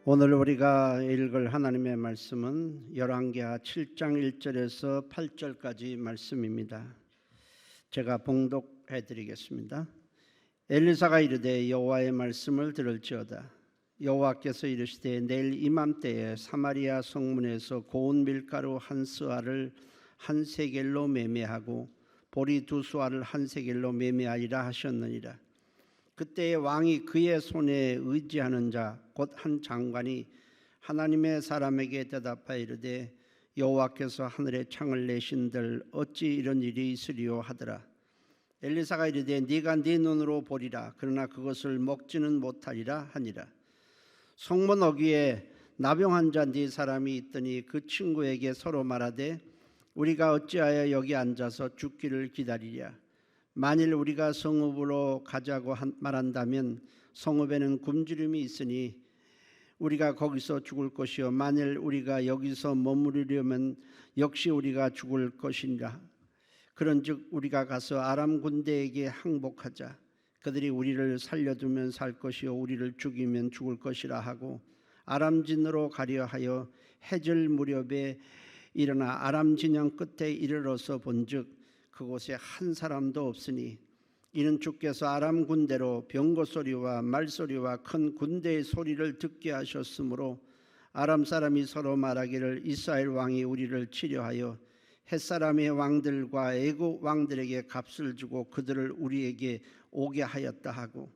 오늘 우리가 읽을 하나님의 말씀은 열왕기하 7장 1절에서 8절까지 말씀입니다. 제가 봉독해 드리겠습니다. 엘리사가 이르되 여호와의 말씀을 들을지어다. 여호와께서 이르시되 내일 이맘때에 사마리아 성문에서 고운 밀가루 한 스아를 한 세겔로 매매하고 보리 두 수아를 한 세겔로 매매하리라 하셨느니라. 그때의 왕이 그의 손에 의지하는 자 곧 한 장관이 하나님의 사람에게 대답하여 이르되 여호와께서 하늘에 창을 내신들 어찌 이런 일이 있으리요 하더라. 엘리사가 이르되 네가 네 눈으로 보리라. 그러나 그것을 먹지는 못하리라 하니라. 성문 어귀에 나병 자 네 사람이 있더니 그 친구에게 서로 말하되 우리가 어찌하여 여기 앉아서 죽기를 기다리랴. 만일 우리가 성읍으로 가자고 말한다면 성읍에는 굶주림이 있으니 우리가 거기서 죽을 것이요 만일 우리가 여기서 머무르려면 역시 우리가 죽을 것이니라. 그런즉 우리가 가서 아람 군대에게 항복하자. 그들이 우리를 살려두면 살 것이요 우리를 죽이면 죽을 것이라 하고 아람진으로 가려 하여 해질 무렵에 일어나 아람 진영 끝에 이르러서 본즉 그곳에 한 사람도 없으니 이는 주께서 아람 군대로 병거 소리와 말소리와 큰 군대의 소리를 듣게 하셨으므로 아람 사람이 서로 말하기를 이스라엘 왕이 우리를 치려하여 햇사람의 왕들과 애국 왕들에게 값을 주고 그들을 우리에게 오게 하였다 하고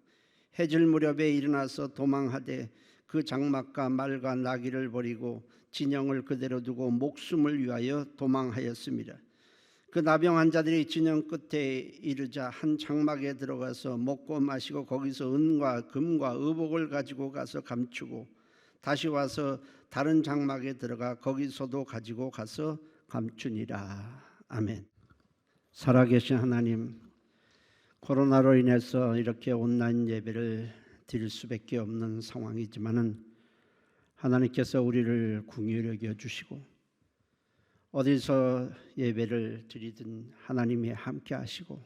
해질 무렵에 일어나서 도망하되 그 장막과 말과 나귀를 버리고 진영을 그대로 두고 목숨을 위하여 도망하였습니다. 그 나병 자들이 진영 끝에 이르자 한 장막에 들어가서 먹고 마시고 거기서 은과 금과 의복을 가지고 가서 감추고 다시 와서 다른 장막에 들어가 거기서도 가지고 가서 감추니라. 아멘. 살아계신 하나님, 코로나로 인해서 이렇게 온라인 예배를 드릴 수밖에 없는 상황이지만은 하나님께서 우리를 긍휼히 여겨 주시고 어디서 예배를 드리든 하나님이 함께 하시고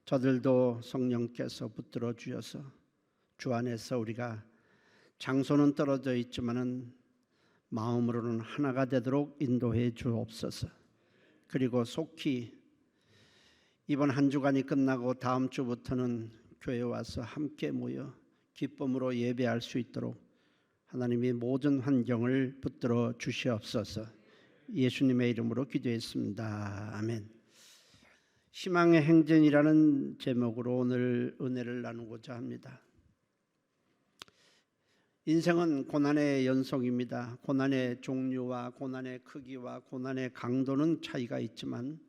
저들도 성령께서 붙들어 주셔서 주 안에서 우리가 장소는 떨어져 있지만은 마음으로는 하나가 되도록 인도해 주옵소서. 그리고 속히 이번 한 주간이 끝나고 다음 주부터는 교회에 와서 함께 모여 기쁨으로 예배할 수 있도록 하나님이 모든 환경을 붙들어 주시옵소서. 예수님의 이름으로 기도했습니다. 아멘. 희망의 행진이라는 제목으로 오늘 은혜를 나누고자 합니다. 인생은 고난의 연속입니다. 고난의 종류와 고난의 크기와 고난의 강도는 차이가 있지만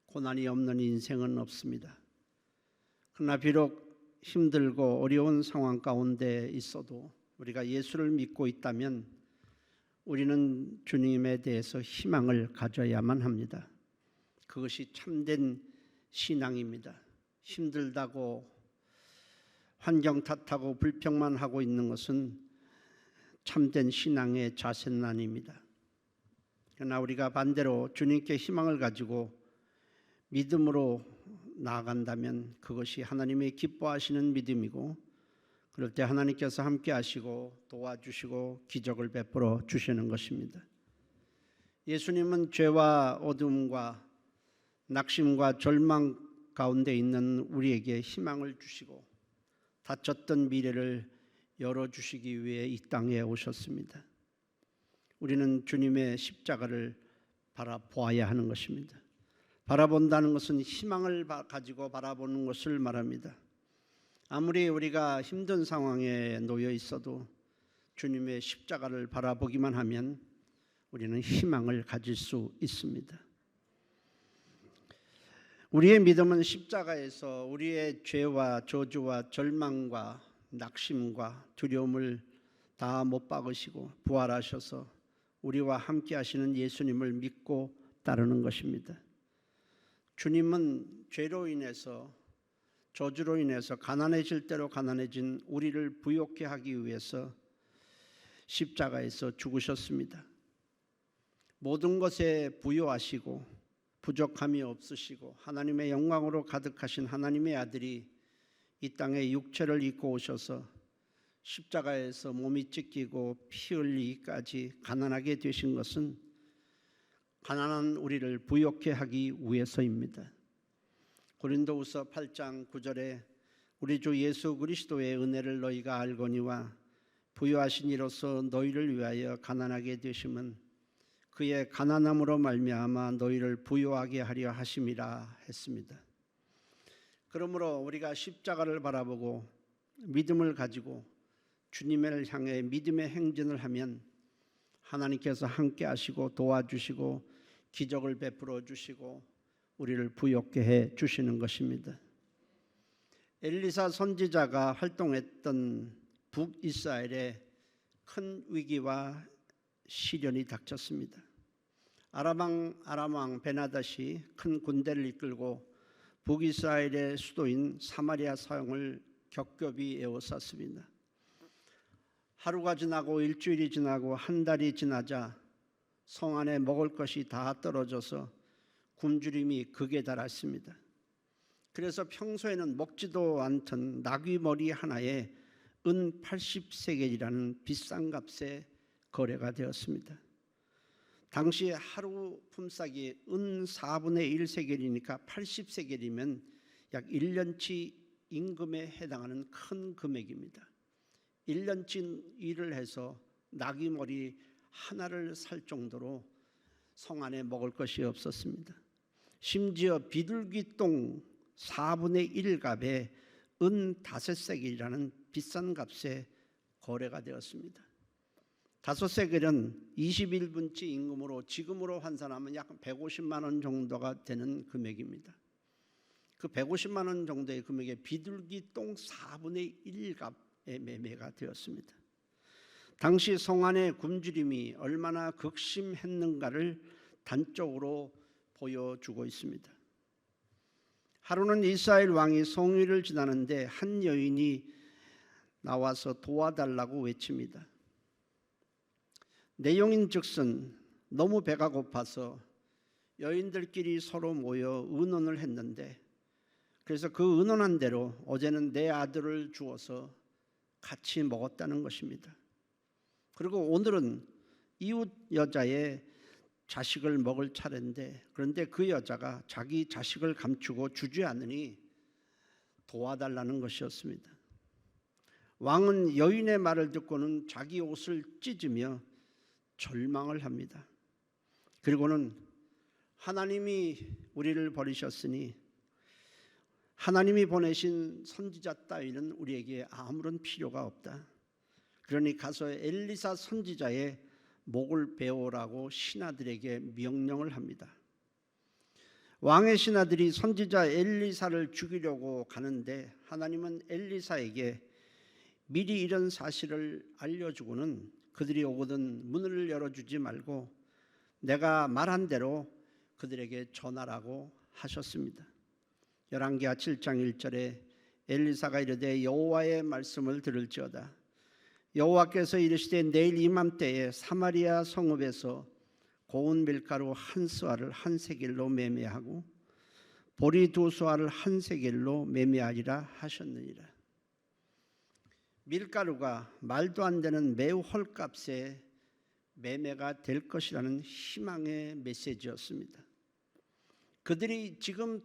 고난이 없는 인생은 없습니다. 그러나 비록 힘들고 어려운 상황 가운데 있어도 우리가 예수를 믿고 있다면 우리는 주님에 대해서 희망을 가져야만 합니다. 그것이 참된 신앙입니다. 힘들다고 환경 탓하고 불평만 하고 있는 것은 참된 신앙의 자세는 아닙니다. 그러나 우리가 반대로 주님께 희망을 가지고 믿음으로 나아간다면 그것이 하나님의 기뻐하시는 믿음이고 그럴 때 하나님께서 함께 하시고 도와주시고 기적을 베풀어 주시는 것입니다. 예수님은 죄와 어둠과 낙심과 절망 가운데 있는 우리에게 희망을 주시고 닫혔던 미래를 열어주시기 위해 이 땅에 오셨습니다. 우리는 주님의 십자가를 바라보아야 하는 것입니다. 바라본다는 것은 희망을 가지고 바라보는 것을 말합니다. 아무리 우리가 힘든 상황에 놓여 있어도 주님의 십자가를 바라보기만 하면 우리는 희망을 가질 수 있습니다. 우리의 믿음은 십자가에서 우리의 죄와 저주와 절망과 낙심과 두려움을 다 못 박으시고 부활하셔서 우리와 함께 하시는 예수님을 믿고 따르는 것입니다. 주님은 죄로 인해서 저주로 인해서 가난해질 대로 가난해진 우리를 부욕케 하기 위해서 십자가에서 죽으셨습니다. 모든 것에 부요하시고 부족함이 없으시고 하나님의 영광으로 가득하신 하나님의 아들이 이 땅에 육체를 입고 오셔서 십자가에서 몸이 찢기고 피 흘리기까지 가난하게 되신 것은 가난한 우리를 부욕해 하기 위해서입니다. 고린도후서 8장 9절에 우리 주 예수 그리스도의 은혜를 너희가 알거니와 부요하신 이로써 너희를 위하여 가난하게 되심은 그의 가난함으로 말미암아 너희를 부요하게 하려 하심이라 했습니다. 그러므로 우리가 십자가를 바라보고 믿음을 가지고 주님을 향해 믿음의 행진을 하면 하나님께서 함께 하시고 도와주시고 기적을 베풀어 주시고 우리를 부욕케 해 주시는 것입니다. 엘리사 선지자가 활동했던 북이스라엘에 큰 위기와 시련이 닥쳤습니다. 아람 왕 베나닷이 큰 군대를 이끌고 북이스라엘의 수도인 사마리아 성을 겹겹이 에워쌌습니다. 하루가 지나고 일주일이 지나고 한 달이 지나자 성 안에 먹을 것이 다 떨어져서 굶주림이 극에 달했습니다. 그래서 평소에는 먹지도 않던 나귀 머리 하나에 은 80세겔이라는 비싼 값에 거래가 되었습니다. 당시 하루 품삯이 은 4분의 1세겔이니까 80세겔이면 약 1년치 임금에 해당하는 큰 금액입니다. 1년치 일을 해서 나귀 머리 하나를 살 정도로 성 안에 먹을 것이 없었습니다. 심지어 비둘기똥 4분의 1값에 은 5세겔이라는 비싼 값에 거래가 되었습니다. 5세겔은 21분치 임금으로 지금으로 환산하면 약 150만 원 정도가 되는 금액입니다. 그 150만 원 정도의 금액에 비둘기똥 4분의 1값에 매매가 되었습니다. 당시 성 안의 굶주림이 얼마나 극심했는가를 단적으로 보여주고 있습니다. 하루는 이스라엘 왕이 성위를 지나는데 한 여인이 나와서 도와달라고 외칩니다. 내용인즉슨 너무 배가 고파서 여인들끼리 서로 모여 의논을 했는데 그래서 그 의논한 대로 어제는 내 아들을 주어서 같이 먹었다는 것입니다. 그리고 오늘은 이웃 여자의 자식을 먹을 차례인데 그런데 그 여자가 자기 자식을 감추고 주지 않으니 도와달라는 것이었습니다. 왕은 여인의 말을 듣고는 자기 옷을 찢으며 절망을 합니다. 그리고는 하나님이 우리를 버리셨으니 하나님이 보내신 선지자 따위는 우리에게 아무런 필요가 없다. 그러니 가서 엘리사 선지자의 목을 베어오라고 신하들에게 명령을 합니다. 왕의 신하들이 선지자 엘리사를 죽이려고 가는데 하나님은 엘리사에게 미리 이런 사실을 알려주고는 그들이 오거든 문을 열어주지 말고 내가 말한 대로 그들에게 전하라고 하셨습니다. 열왕기하 7장 1절에 엘리사가 이르되 여호와의 말씀을 들을지어다. 여호와께서 이르시되 내일 이맘때에 사마리아 성읍에서 고운 밀가루 한 스와를 한 세겔로 매매하고 보리 두 스와를 한 세겔로 매매하리라 하셨느니라. 밀가루가 말도 안 되는 매우 헐값에 매매가 될 것이라는 희망의 메시지였습니다. 그들이 지금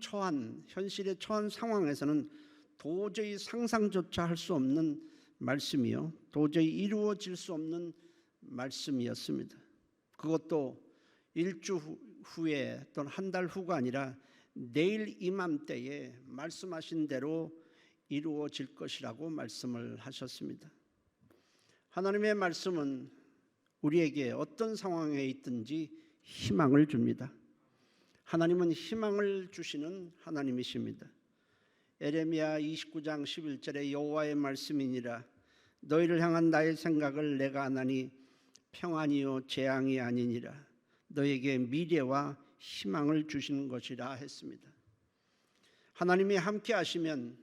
현실에 처한 상황에서는 도저히 상상조차 할 수 없는 말씀이요, 도저히 이루어질 수 없는 말씀이었습니다. 그것도 일주 후에 또는 한 달 후가 아니라 내일 이맘때에 말씀하신 대로 이루어질 것이라고 말씀을 하셨습니다. 하나님의 말씀은 우리에게 어떤 상황에 있든지 희망을 줍니다. 하나님은 희망을 주시는 하나님이십니다. 에레미야 29장 11절에 여호와의 말씀이니라. 너희를 향한 나의 생각을 내가 아나니 평안이요 재앙이 아니니라. 너에게 미래와 희망을 주시는 것이라 했습니다. 하나님이 함께 하시면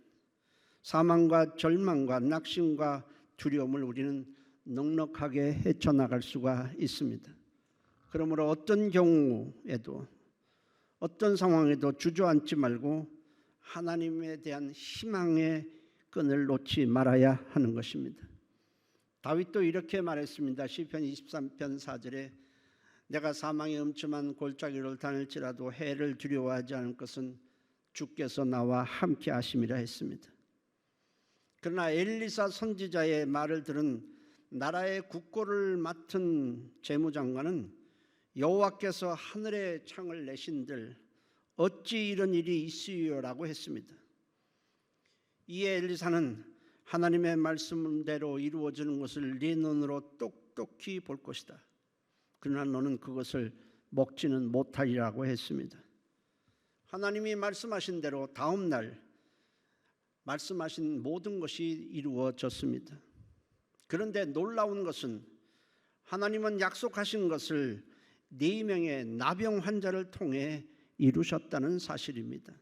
사망과 절망과 낙심과 두려움을 우리는 넉넉하게 헤쳐나갈 수가 있습니다. 그러므로 어떤 경우에도 어떤 상황에도 주저앉지 말고 하나님에 대한 희망의 끈을 놓지 말아야 하는 것입니다. 다윗도 이렇게 말했습니다. 시편 23편 4절에 내가 사망의 음침한 골짜기를 다닐지라도 해를 두려워하지 않을 것은 주께서 나와 함께 하심이라 했습니다. 그러나 엘리사 선지자의 말을 들은 나라의 국고를 맡은 재무장관은 여호와께서 하늘의 창을 내신들 어찌 이런 일이 있으리요라고 했습니다. 이에 엘리사는 하나님의 말씀대로 이루어지는 것을 네 눈으로 똑똑히 볼 것이다. 그러나 너는 그것을 먹지는 못하리라고 했습니다. 하나님이 말씀하신 대로 다음 날 말씀하신 모든 것이 이루어졌습니다. 그런데 놀라운 것은 하나님은 약속하신 것을 4명의 나병 환자를 통해 이루셨다는 사실입니다.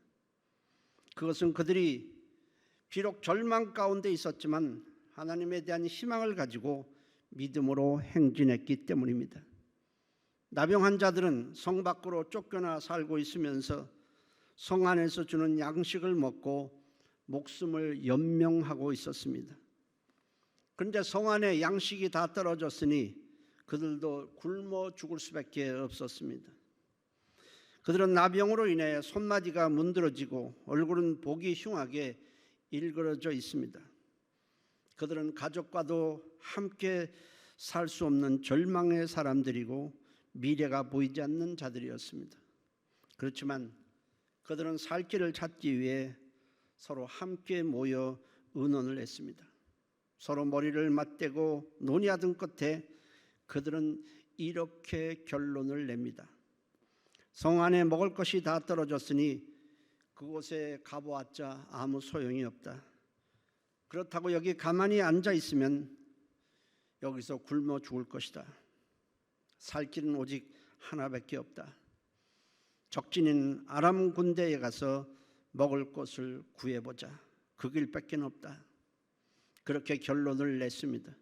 그것은 그들이 비록 절망 가운데 있었지만 하나님에 대한 희망을 가지고 믿음으로 행진했기 때문입니다. 나병 환자들은 성 밖으로 쫓겨나 살고 있으면서 성 안에서 주는 양식을 먹고 목숨을 연명하고 있었습니다. 그런데 성 안에 양식이 다 떨어졌으니 그들도 굶어 죽을 수밖에 없었습니다. 그들은 나병으로 인해 손마디가 문드러지고 얼굴은 보기 흉하게 일그러져 있습니다. 그들은 가족과도 함께 살 수 없는 절망의 사람들이고 미래가 보이지 않는 자들이었습니다. 그렇지만 그들은 살 길을 찾기 위해 서로 함께 모여 의논을 했습니다. 서로 머리를 맞대고 논의하던 끝에 그들은 이렇게 결론을 냅니다. 성 안에 먹을 것이 다 떨어졌으니 그곳에 가보았자 아무 소용이 없다. 그렇다고 여기 가만히 앉아 있으면 여기서 굶어 죽을 것이다. 살 길은 오직 하나밖에 없다. 적진인 아람 군대에 가서 먹을 것을 구해보자. 그 길밖에 없다. 그렇게 결론을 냈습니다.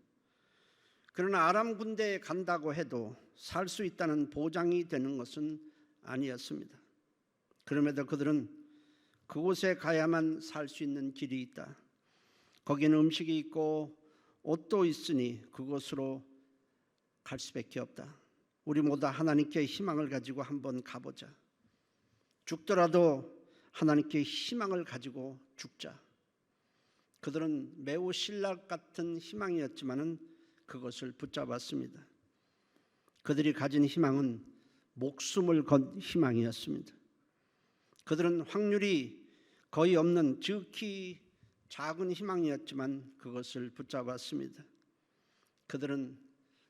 그러나 아람 군대에 간다고 해도 살 수 있다는 보장이 되는 것은 아니었습니다. 그럼에도 그들은 그곳에 가야만 살 수 있는 길이 있다. 거기는 음식이 있고 옷도 있으니 그곳으로 갈 수밖에 없다. 우리 모두 하나님께 희망을 가지고 한번 가보자. 죽더라도 하나님께 희망을 가지고 죽자. 그들은 매우 신락 같은 희망이었지만은 그것을 붙잡았습니다. 그들이 가진 희망은 목숨을 건 희망이었습니다. 그들은 확률이 거의 없는 지극히 작은 희망이었지만 그것을 붙잡았습니다. 그들은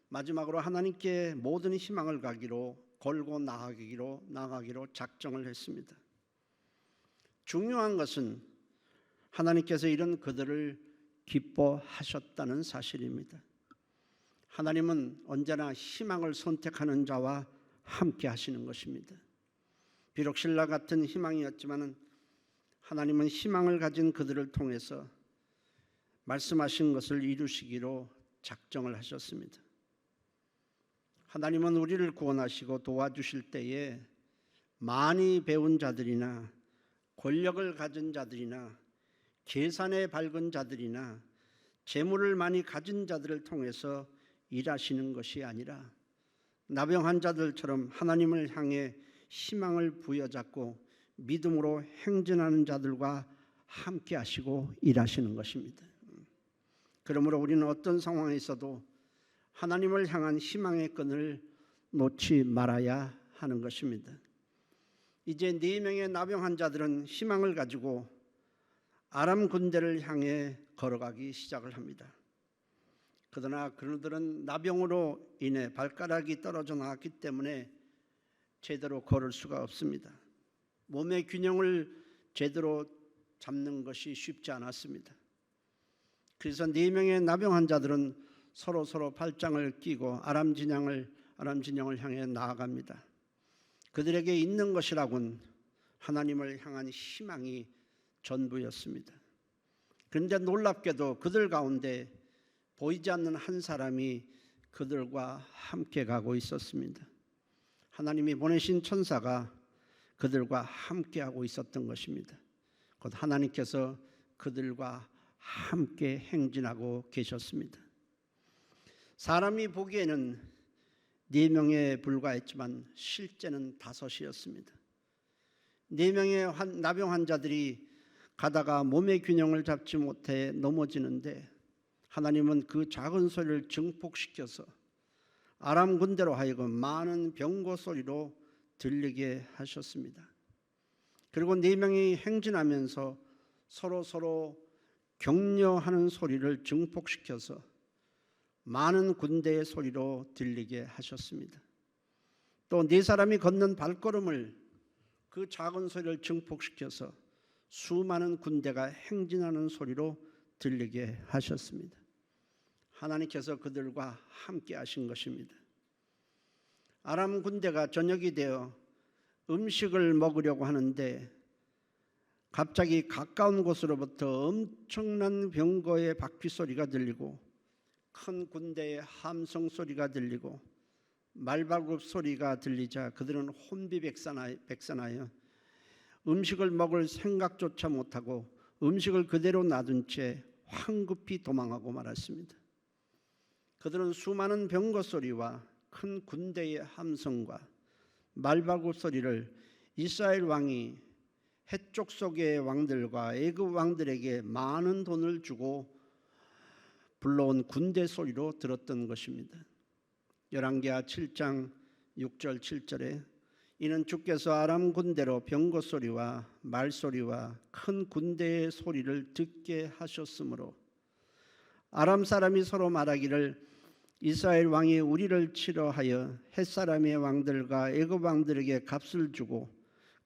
마지막으로 하나님께 모든 희망을 걸고 나가기로 작정을 했습니다. 중요한 것은 하나님께서 이런 그들을 기뻐하셨다는 사실입니다. 하나님은 언제나 희망을 선택하는 자와 함께 하시는 것입니다. 비록 신라 같은 희망이었지만 하나님은 희망을 가진 그들을 통해서 말씀하신 것을 이루시기로 작정을 하셨습니다. 하나님은 우리를 구원하시고 도와주실 때에 많이 배운 자들이나 권력을 가진 자들이나 계산에 밝은 자들이나 재물을 많이 가진 자들을 통해서 일하시는 것이 아니라 나병 환자들처럼 하나님을 향해 희망을 부여잡고 믿음으로 행진하는 자들과 함께 하시고 일하시는 것입니다. 그러므로 우리는 어떤 상황에 있어도 하나님을 향한 희망의 끈을 놓지 말아야 하는 것입니다. 이제 4명의 나병 환자들은 희망을 가지고 아람 군대를 향해 걸어가기 시작을 합니다. 그러나 그들은 나병으로 인해 발가락이 떨어져 나왔기 때문에 제대로 걸을 수가 없습니다. 몸의 균형을 제대로 잡는 것이 쉽지 않았습니다. 그래서 4명의 나병 환자들은 서로 팔짱을 끼고 아람 진영을 향해 나아갑니다. 그들에게 있는 것이라곤 하나님을 향한 희망이 전부였습니다. 그런데 놀랍게도 그들 가운데 보이지 않는 한 사람이 그들과 함께 가고 있었습니다. 하나님이 보내신 천사가 그들과 함께하고 있었던 것입니다. 곧 하나님께서 그들과 함께 행진하고 계셨습니다. 사람이 보기에는 4명에 불과했지만 실제는 5이었습니다. 4명의 나병 환자들이 가다가 몸의 균형을 잡지 못해 넘어지는데 하나님은 그 작은 소리를 증폭시켜서 아람 군대로 하여금 많은 병거 소리로 들리게 하셨습니다. 그리고 4명이 행진하면서 서로 격려하는 소리를 증폭시켜서 많은 군대의 소리로 들리게 하셨습니다. 또 4사람이 걷는 발걸음을 그 작은 소리를 증폭시켜서 수많은 군대가 행진하는 소리로 들리게 하셨습니다. 하나님께서 그들과 함께 하신 것입니다. 아람 군대가 저녁이 되어 음식을 먹으려고 하는데 갑자기 가까운 곳으로부터 엄청난 병거의 바퀴 소리가 들리고 큰 군대의 함성 소리가 들리고 말발굽 소리가 들리자 그들은 혼비백산하여 음식을 먹을 생각조차 못하고 음식을 그대로 놔둔 채 황급히 도망하고 말았습니다. 그들은 수많은 병거 소리와 큰 군대의 함성과 말발굽 소리를 이스라엘 왕이 해쪽 속의 왕들과 애굽 왕들에게 많은 돈을 주고 불러온 군대 소리로 들었던 것입니다. 열왕기하 7장 6절 7절에 이는 주께서 아람 군대로 병거 소리와 말소리와 큰 군대의 소리를 듣게 하셨으므로 아람 사람이 서로 말하기를 이스라엘 왕이 우리를 치러 하여 헷사람의 왕들과 애굽 왕들에게 값을 주고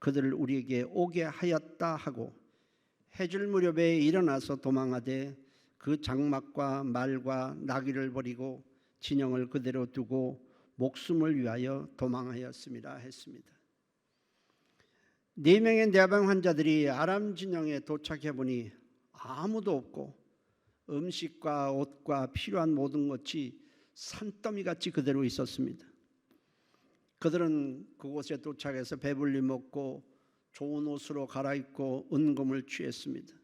그들을 우리에게 오게 하였다 하고 해질 무렵에 일어나서 도망하되 그 장막과 말과 나귀를 버리고 진영을 그대로 두고 목숨을 위하여 도망하였습니다 했습니다. 4명의 나병 환자들이 아람 진영에 도착해 보니 아무도 없고 음식과 옷과 필요한 모든 것이 산더미같이 그대로 있었습니다. 그들은 그곳에 도착해서 배불리 먹고 좋은 옷으로 갈아입고 은금을 취했습니다.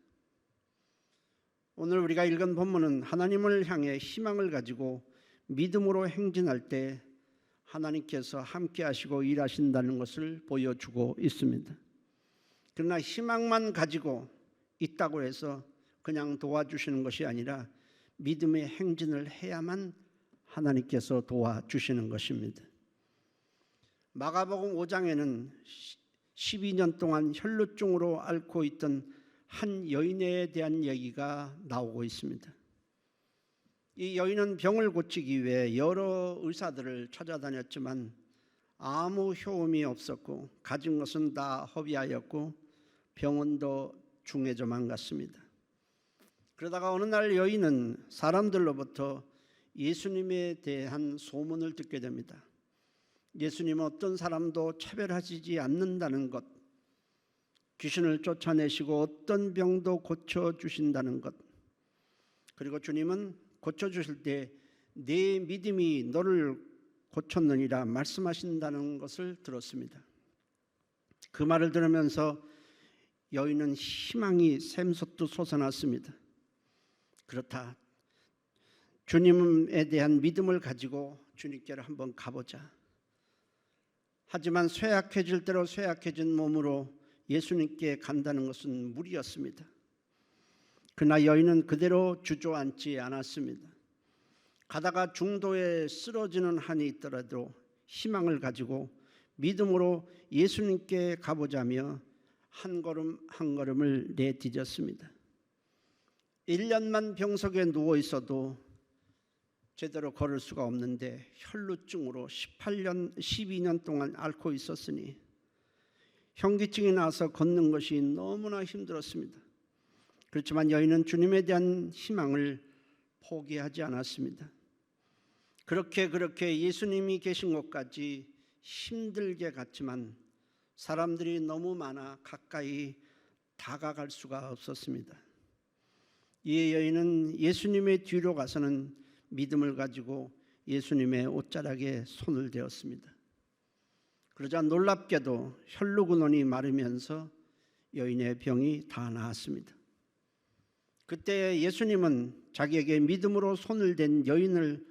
오늘 우리가 읽은 본문은 하나님을 향해 희망을 가지고 믿음으로 행진할 때 하나님께서 함께 하시고 일하신다는 것을 보여주고 있습니다. 그러나 희망만 가지고 있다고 해서 그냥 도와주시는 것이 아니라 믿음의 행진을 해야만 하나님께서 도와주시는 것입니다. 마가복음 5장에는 12년 동안 혈루증으로 앓고 있던 한 여인에 대한 얘기가 나오고 있습니다. 이 여인은 병을 고치기 위해 여러 의사들을 찾아다녔지만 아무 효험이 없었고 가진 것은 다 허비하였고 병원도 중해져만 갔습니다. 그러다가 어느 날 여인은 사람들로부터 예수님에 대한 소문을 듣게 됩니다. 예수님은 어떤 사람도 차별하시지 않는다는 것, 귀신을 쫓아내시고 어떤 병도 고쳐주신다는 것, 그리고 주님은 고쳐주실 때 내 믿음이 너를 고쳤느니라 말씀하신다는 것을 들었습니다. 그 말을 들으면서 여인은 희망이 샘솟듯 솟아났습니다. 그렇다, 주님에 대한 믿음을 가지고 주님께로 한번 가보자. 하지만 쇠약해질 대로 쇠약해진 몸으로 예수님께 간다는 것은 무리였습니다. 그러나 여인은 그대로 주저앉지 않았습니다. 가다가 중도에 쓰러지는 한이 있더라도 희망을 가지고 믿음으로 예수님께 가보자며 한 걸음 한 걸음을 내디뎠습니다. 1년만 병석에 누워 있어도 제대로 걸을 수가 없는데 혈루증으로 12년 동안 앓고 있었으니 현기증이 나서 걷는 것이 너무나 힘들었습니다. 그렇지만 여인은 주님에 대한 희망을 포기하지 않았습니다. 그렇게 예수님이 계신 곳까지 힘들게 갔지만 사람들이 너무 많아 가까이 다가갈 수가 없었습니다. 이 여인은 예수님의 뒤로 가서는 믿음을 가지고 예수님의 옷자락에 손을 대었습니다. 그러자 놀랍게도 혈루근원이 마르면서 여인의 병이 다 나았습니다. 그때 예수님은 자기에게 믿음으로 손을 댄 여인을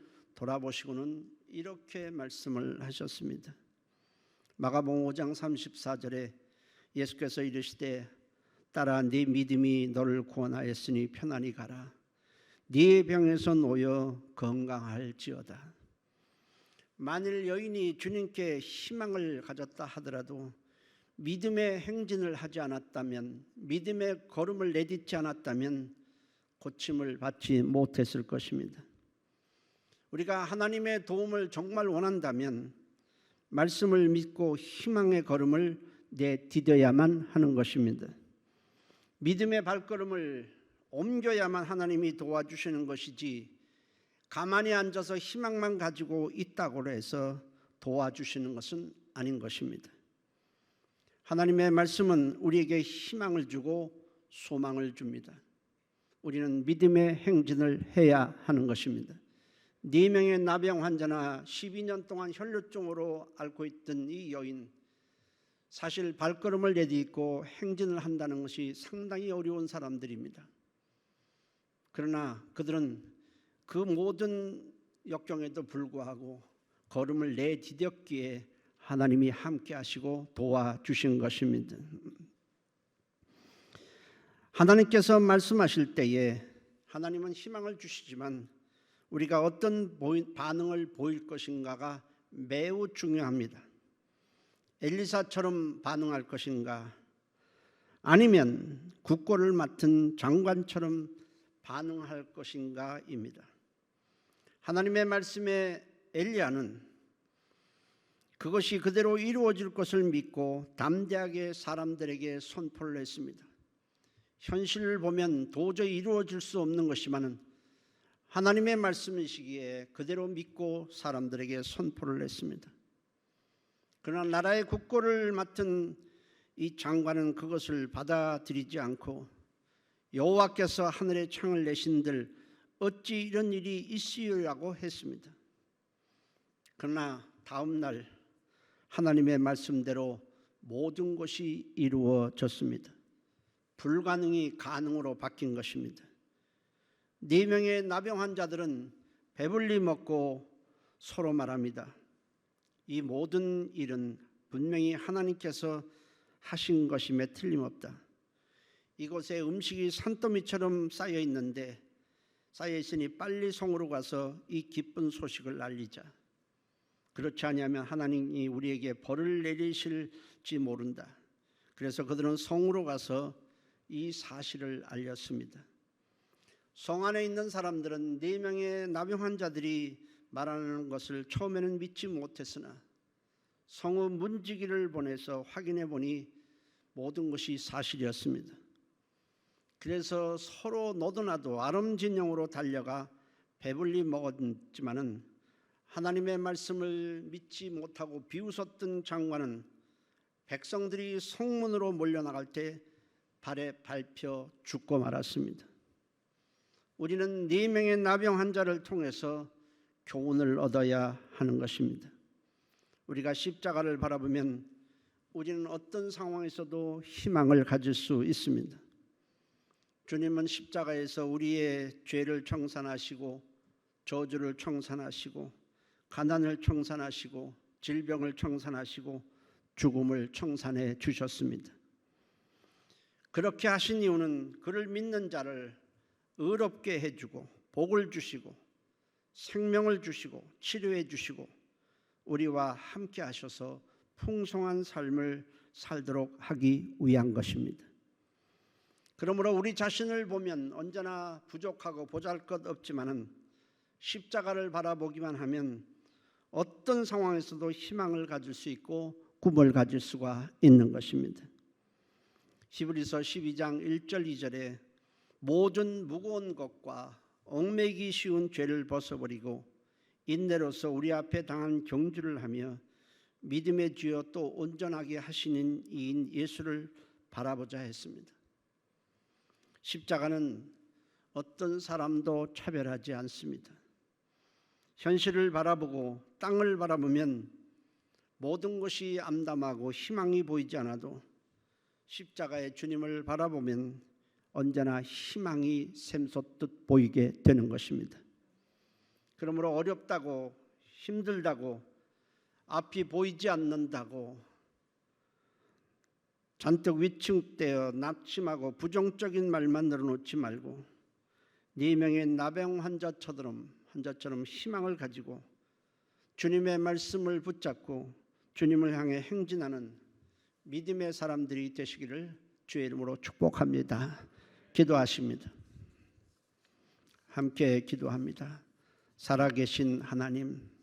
돌아보시고는 이렇게 말씀을 하셨습니다. 마가복음 5장 34절에 예수께서 이르시되 딸아 네 믿음이 너를 구원하였으니 편안히 가라. 네 병에서 놓여 건강할지어다. 만일 여인이 주님께 희망을 가졌다 하더라도 믿음의 행진을 하지 않았다면, 믿음의 걸음을 내딛지 않았다면 고침을 받지 못했을 것입니다. 우리가 하나님의 도움을 정말 원한다면 말씀을 믿고 희망의 걸음을 내디뎌야만 하는 것입니다. 믿음의 발걸음을 옮겨야만 하나님이 도와주시는 것이지, 가만히 앉아서 희망만 가지고 있다고 해서 도와주시는 것은 아닌 것입니다. 하나님의 말씀은 우리에게 희망을 주고 소망을 줍니다. 우리는 믿음의 행진을 해야 하는 것입니다. 4명의 나병 환자나 12년 동안 혈루증으로 앓고 있던 이 여인, 사실 발걸음을 내딛고 행진을 한다는 것이 상당히 어려운 사람들입니다. 그러나 그들은 그 모든 역경에도 불구하고 걸음을 내디뎠기에 하나님이 함께 하시고 도와주신 것입니다. 하나님께서 말씀하실 때에 하나님은 희망을 주시지만 우리가 어떤 반응을 보일 것인가가 매우 중요합니다. 엘리사처럼 반응할 것인가, 아니면 국고를 맡은 장관처럼 반응할 것인가입니다. 하나님의 말씀에 엘리야는 그것이 그대로 이루어질 것을 믿고 담대하게 사람들에게 선포를 했습니다. 현실을 보면 도저히 이루어질 수 없는 것이지만 하나님의 말씀이시기에 그대로 믿고 사람들에게 선포를 했습니다. 그러나 나라의 국고를 맡은 이 장관은 그것을 받아들이지 않고 여호와께서 하늘의 창을 내신들 어찌 이런 일이 있으리라고 했습니다. 그러나 다음 날 하나님의 말씀대로 모든 것이 이루어졌습니다. 불가능이 가능으로 바뀐 것입니다. 4명의 나병 환자들은 배불리 먹고 서로 말합니다. 이 모든 일은 분명히 하나님께서 하신 것임에 틀림없다. 이곳에 음식이 산더미처럼 쌓여 있는데, 쌓여 있으니 빨리 성으로 가서 이 기쁜 소식을 알리자. 그렇지 않으면 하나님이 우리에게 벌을 내리실지 모른다. 그래서 그들은 성으로 가서 이 사실을 알렸습니다. 성 안에 있는 사람들은 4명의 나병 환자들이 말하는 것을 처음에는 믿지 못했으나 성읍 문지기를 보내서 확인해 보니 모든 것이 사실이었습니다. 그래서 서로 너도나도 아름진영으로 달려가 배불리 먹었지만은 하나님의 말씀을 믿지 못하고 비웃었던 장관은 백성들이 성문으로 몰려나갈 때 발에 밟혀 죽고 말았습니다. 우리는 4명의 나병 환자를 통해서 교훈을 얻어야 하는 것입니다. 우리가 십자가를 바라보면 우리는 어떤 상황에서도 희망을 가질 수 있습니다. 주님은 십자가에서 우리의 죄를 청산하시고 저주를 청산하시고 가난을 청산하시고 질병을 청산하시고 죽음을 청산해 주셨습니다. 그렇게 하신 이유는 그를 믿는 자를 의롭게 해주고 복을 주시고 생명을 주시고 치료해 주시고 우리와 함께 하셔서 풍성한 삶을 살도록 하기 위한 것입니다. 그러므로 우리 자신을 보면 언제나 부족하고 보잘것없지만은 십자가를 바라보기만 하면 어떤 상황에서도 희망을 가질 수 있고 꿈을 가질 수가 있는 것입니다. 히브리서 12장 1절 2절에 모든 무거운 것과 얽매이기 쉬운 죄를 벗어버리고 인내로서 우리 앞에 당한 경주를 하며 믿음의 주여 또 온전하게 하시는 이인 예수를 바라보자 했습니다. 십자가는 어떤 사람도 차별하지 않습니다. 현실을 바라보고 땅을 바라보면 모든 것이 암담하고 희망이 보이지 않아도 십자가의 주님을 바라보면 언제나 희망이 샘솟듯 보이게 되는 것입니다. 그러므로 어렵다고, 힘들다고, 앞이 보이지 않는다고 잔뜩 위축되어 낙심하고 부정적인 말만 늘어놓지 말고 네 명의 나병 환자처럼 희망을 가지고 주님의 말씀을 붙잡고 주님을 향해 행진하는 믿음의 사람들이 되시기를 주의 이름으로 축복합니다. 기도하십니다. 함께 기도합니다. 살아계신 하나님,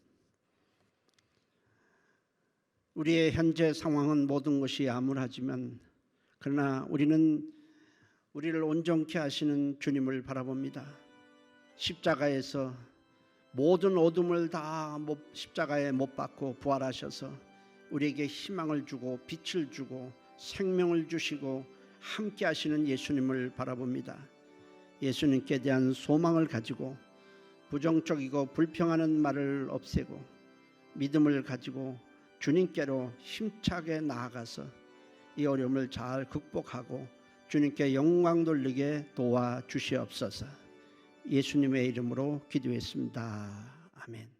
우리의 현재 상황은 모든 것이 암울하지만 그러나 우리는 우리를 온전케 하시는 주님을 바라봅니다. 십자가에서 모든 어둠을 다 십자가에 못 박고 부활하셔서 우리에게 희망을 주고 빛을 주고 생명을 주시고 함께 하시는 예수님을 바라봅니다. 예수님께 대한 소망을 가지고 부정적이고 불평하는 말을 없애고 믿음을 가지고 주님께로 힘차게 나아가서 이 어려움을 잘 극복하고 주님께 영광 돌리게 도와주시옵소서. 예수님의 이름으로 기도했습니다. 아멘.